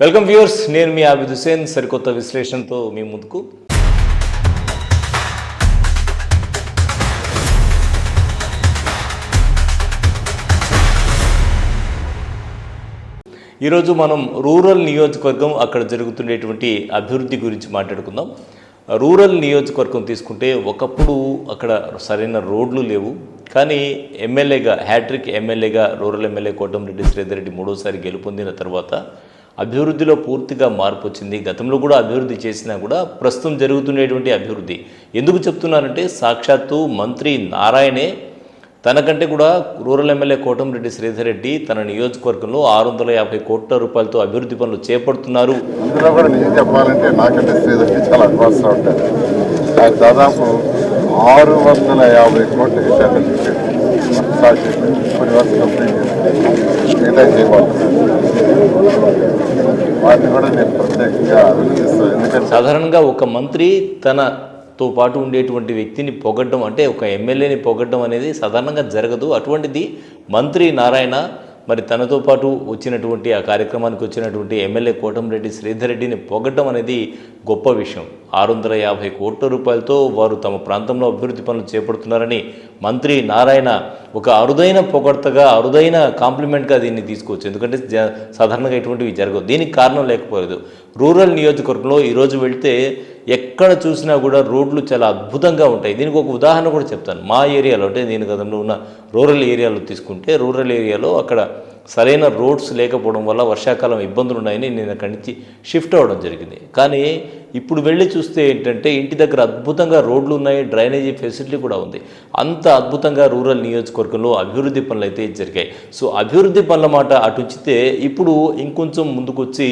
Welcome viewers, నేను మీ ఆబిద్ హుసేన్ సరికొత్త విశ్లేషణతో మీ ముందుకు. ఈరోజు మనం రూరల్ నియోజకవర్గం అక్కడ జరుగుతుండేటువంటి అభివృద్ధి గురించి మాట్లాడుకుందాం. రూరల్ నియోజకవర్గం తీసుకుంటే ఒకప్పుడు అక్కడ సరైన రోడ్లు లేవు, కానీ ఎమ్మెల్యేగా హ్యాట్రిక్ ఎమ్మెల్యేగా రూరల్ ఎమ్మెల్యే కోటంరెడ్డి శ్రీధర్ రెడ్డి మూడోసారి గెలుపొందిన తర్వాత అభివృద్ధిలో పూర్తిగా మార్పు వచ్చింది. గతంలో కూడా అభివృద్ధి చేసినా కూడా ప్రస్తుతం జరుగుతున్నటువంటి అభివృద్ధి ఎందుకు చెప్తున్నారంటే, సాక్షాత్తు మంత్రి నారాయణే తనకంటే కూడా రూరల్ ఎమ్మెల్యే కోటంరెడ్డి శ్రీధర్ రెడ్డి తన నియోజకవర్గంలో 650 కోట్ల రూపాయలతో అభివృద్ధి పనులు చేపడుతున్నారు. అందులో కూడా నేను చెప్పాలంటే నాకంటే శ్రీధర్ రెడ్డి చాలా అడ్వాన్స్ ఉంటాడు. ఆయన దాదాపు 650 కోట్లు ఇచ్చారు. ఇప్పటి వరకు కంప్లీట్ మిగతా చేయబడుతున్నాను. వాటిని కూడా నేను ప్రత్యేకంగా అభినందిస్తాను. ఎందుకంటే సాధారణంగా ఒక మంత్రి తనతో పాటు ఉండేటువంటి వ్యక్తిని పొగడ్డం, అంటే ఒక ఎమ్మెల్యేని పొగడ్డం అనేది సాధారణంగా జరగదు. అటువంటిది మంత్రి నారాయణ మరి తనతో పాటు వచ్చినటువంటి ఆ కార్యక్రమానికి వచ్చినటువంటి ఎమ్మెల్యే కోటంరెడ్డి శ్రీధర్ రెడ్డిని పొగడ్డం అనేది గొప్ప విషయం. 650 కోట్ల రూపాయలతో వారు తమ ప్రాంతంలో అభివృద్ధి పనులు చేపడుతున్నారని మంత్రి నారాయణ ఒక అరుదైన పొగడ్తగా, అరుదైన కాంప్లిమెంట్గా దీన్ని తీసుకోవచ్చు. ఎందుకంటే సాధారణంగా ఇటువంటివి జరగవు. దీనికి కారణం లేకపోలేదు. రూరల్ నియోజకవర్గంలో ఈరోజు వెళ్తే ఎక్కడ చూసినా కూడా రోడ్లు చాలా అద్భుతంగా ఉంటాయి. దీనికి ఒక ఉదాహరణ కూడా చెప్తాను. మా ఏరియాలో, అంటే నేను గతంలో ఉన్న రూరల్ ఏరియాలో తీసుకుంటే, రూరల్ ఏరియాలో అక్కడ సరైన రోడ్స్ లేకపోవడం వల్ల వర్షాకాలం ఇబ్బందులు ఉన్నాయని నేను అక్కడి నుంచి షిఫ్ట్ అవ్వడం జరిగింది. కానీ ఇప్పుడు వెళ్ళి చూస్తే ఏంటంటే, ఇంటి దగ్గర అద్భుతంగా రోడ్లు ఉన్నాయి, డ్రైనేజీ ఫెసిలిటీ కూడా ఉంది. అంత అద్భుతంగా రూరల్ నియోజకవర్గంలో అభివృద్ధి పనులు అయితే జరిగాయి. సో అభివృద్ధి పనుల మాట అటుంచితే, ఇప్పుడు ఇంకొంచెం ముందుకొచ్చి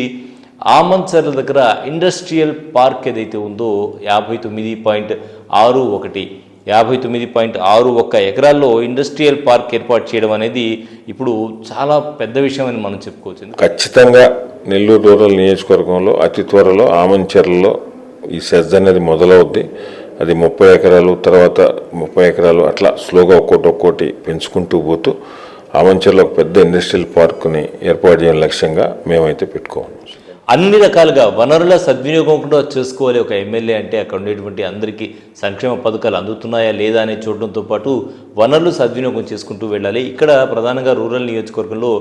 ఆమంచర్ల దగ్గర ఇండస్ట్రియల్ పార్క్ ఏదైతే ఉందో 59.61 ఎకరాల్లో ఇండస్ట్రియల్ పార్క్ ఏర్పాటు చేయడం అనేది ఇప్పుడు చాలా పెద్ద విషయం అని మనం చెప్పుకోవచ్చు. ఖచ్చితంగా నెల్లూరు రూరల్ నియోజకవర్గంలో అతి త్వరలో ఆమంచర్లలో ఈ సెజ్ అనేది మొదలవుద్ది. అది 30 ఎకరాలు, తర్వాత 30 ఎకరాలు, అట్లా స్లోగా ఒక్కోటి పెంచుకుంటూ పోతూ ఆమంచర్లో ఒక పెద్ద ఇండస్ట్రియల్ పార్క్ని ఏర్పాటు చేయడం లక్ష్యంగా మేమైతే పెట్టుకోవాలి. అన్ని రకాలుగా వనరుల సద్వినియోగం కూడా చేసుకోవాలి ఒక ఎమ్మెల్యే అంటే. అక్కడ ఉండేటువంటి అందరికీ సంక్షేమ పథకాలు అందుతున్నాయా లేదా అని చూడడంతో పాటు వనరులు సద్వినియోగం చేసుకుంటూ వెళ్ళాలి. ఇక్కడ ప్రధానంగా రూరల్ నియోజకవర్గంలో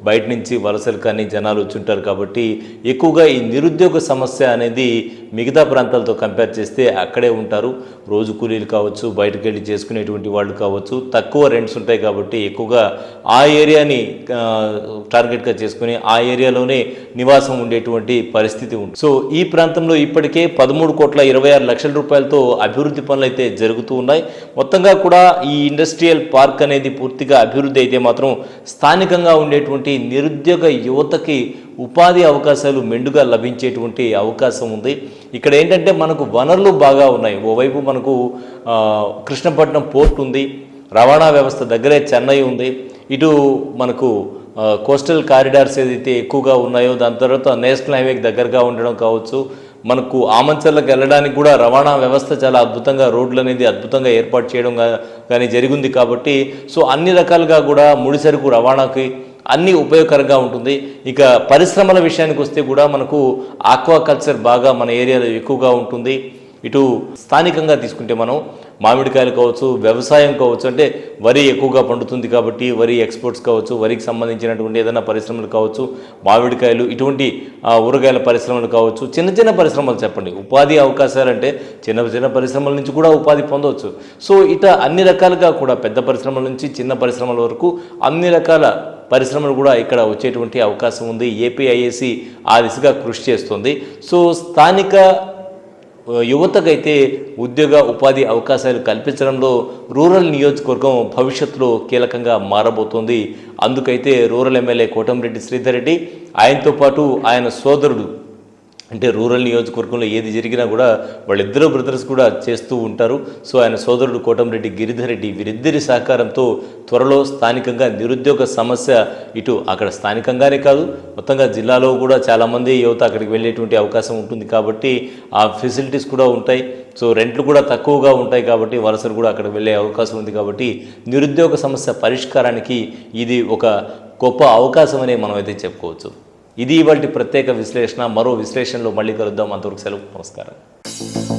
బయట నుంచి వలసలు కానీ జనాలు వచ్చుంటారు కాబట్టి ఎక్కువగా ఈ నిరుద్యోగ సమస్య అనేది మిగతా ప్రాంతాలతో కంపేర్ చేస్తే అక్కడే ఉంటారు. రోజు కూలీలు కావచ్చు, బయటకు వెళ్ళి చేసుకునేటువంటి వాళ్ళు కావచ్చు, తక్కువ రెంట్స్ ఉంటాయి కాబట్టి ఎక్కువగా ఆ ఏరియాని టార్గెట్గా చేసుకుని ఆ ఏరియాలోనే నివాసం ఉండేటువంటి పరిస్థితి ఉంది. సో ఈ ప్రాంతంలో ఇప్పటికే 13,26,00,00,000 రూపాయలతో అభివృద్ధి పనులు అయితే జరుగుతూ ఉన్నాయి. మొత్తంగా కూడా ఈ ఇండస్ట్రియల్ పార్క్ అనేది పూర్తిగా అభివృద్ధి అయితే మాత్రం స్థానికంగా ఉండేటువంటి నిరుద్యోగ యువతకి ఉపాధి అవకాశాలు మెండుగా లభించేటువంటి అవకాశం ఉంది. ఇక్కడ ఏంటంటే మనకు వనరులు బాగా ఉన్నాయి. ఓవైపు మనకు కృష్ణపట్నం పోర్ట్ ఉంది, రవాణా వ్యవస్థ దగ్గరే చెన్నై ఉంది, ఇటు మనకు కోస్టల్ కారిడార్స్ ఏదైతే ఎక్కువగా ఉన్నాయో, దాని తర్వాత నేషనల్ హైవేకి దగ్గరగా ఉండడం కావచ్చు, మనకు ఆమంచర్లకు వెళ్ళడానికి కూడా రవాణా వ్యవస్థ చాలా అద్భుతంగా, రోడ్లు అనేది అద్భుతంగా ఏర్పాటు చేయడం కానీ జరిగింది కాబట్టి సో అన్ని రకాలుగా కూడా ముడిసరుకు రవాణాకి అన్నీ ఉపయోగకరంగా ఉంటుంది. ఇక పరిశ్రమల విషయానికి వస్తే కూడా మనకు ఆక్వాకల్చర్ బాగా మన ఏరియాలో ఎక్కువగా ఉంటుంది. ఇటు స్థానికంగా తీసుకుంటే మనం మామిడికాయలు కావచ్చు, వ్యవసాయం కావచ్చు, అంటే వరి ఎక్కువగా పండుతుంది కాబట్టి వరి ఎక్స్పోర్ట్స్ కావచ్చు, వరికి సంబంధించినటువంటి ఏదైనా పరిశ్రమలు కావచ్చు, మామిడికాయలు, ఇటువంటి ఊరగాయల పరిశ్రమలు కావచ్చు, చిన్న పరిశ్రమలు చెప్పండి. ఉపాధి అవకాశాలు అంటే చిన్న పరిశ్రమల నుంచి కూడా ఉపాధి పొందవచ్చు. సో ఇట అన్ని రకాలుగా కూడా పెద్ద పరిశ్రమల నుంచి చిన్న పరిశ్రమల వరకు అన్ని రకాల పరిశ్రమలు కూడా ఇక్కడ వచ్చేటువంటి అవకాశం ఉంది. ఏపీఐఏసీ ఆ దిశగా కృషి చేస్తుంది. సో స్థానిక యువతకైతే ఉద్యోగ ఉపాధి అవకాశాలు కల్పించడంలో రూరల్ నియోజకవర్గం భవిష్యత్తులో కీలకంగా మారబోతోంది. అందుకైతే రూరల్ ఎమ్మెల్యే కోటంరెడ్డి శ్రీధర్ రెడ్డి, ఆయనతో పాటు ఆయన సోదరుడు, అంటే రూరల్ నియోజకవర్గంలో ఏది జరిగినా కూడా వాళ్ళిద్దరూ బ్రదర్స్ కూడా చేస్తూ ఉంటారు. సో ఆయన సోదరుడు కోటంరెడ్డి గిరిధర్ రెడ్డి, వీరిద్దరి సహకారంతో త్వరలో స్థానికంగా నిరుద్యోగ సమస్య ఇటు అక్కడ స్థానికంగానే కాదు మొత్తంగా జిల్లాలో కూడా చాలామంది యువత అక్కడికి వెళ్ళేటువంటి అవకాశం ఉంటుంది కాబట్టి ఆ ఫెసిలిటీస్ కూడా ఉంటాయి. సో రెంట్లు కూడా తక్కువగా ఉంటాయి కాబట్టి వలసలు కూడా అక్కడికి వెళ్ళే అవకాశం ఉంది కాబట్టి నిరుద్యోగ సమస్య పరిష్కారానికి ఇది ఒక గొప్ప అవకాశం అనే మనం అయితే చెప్పుకోవచ్చు. ఇది ఇవాల్టి ప్రత్యేక విశ్లేషణ. మరో విశ్లేషణలో మళ్ళీ కలుద్దాం. అంతవరకు సెలవు. నమస్కారం.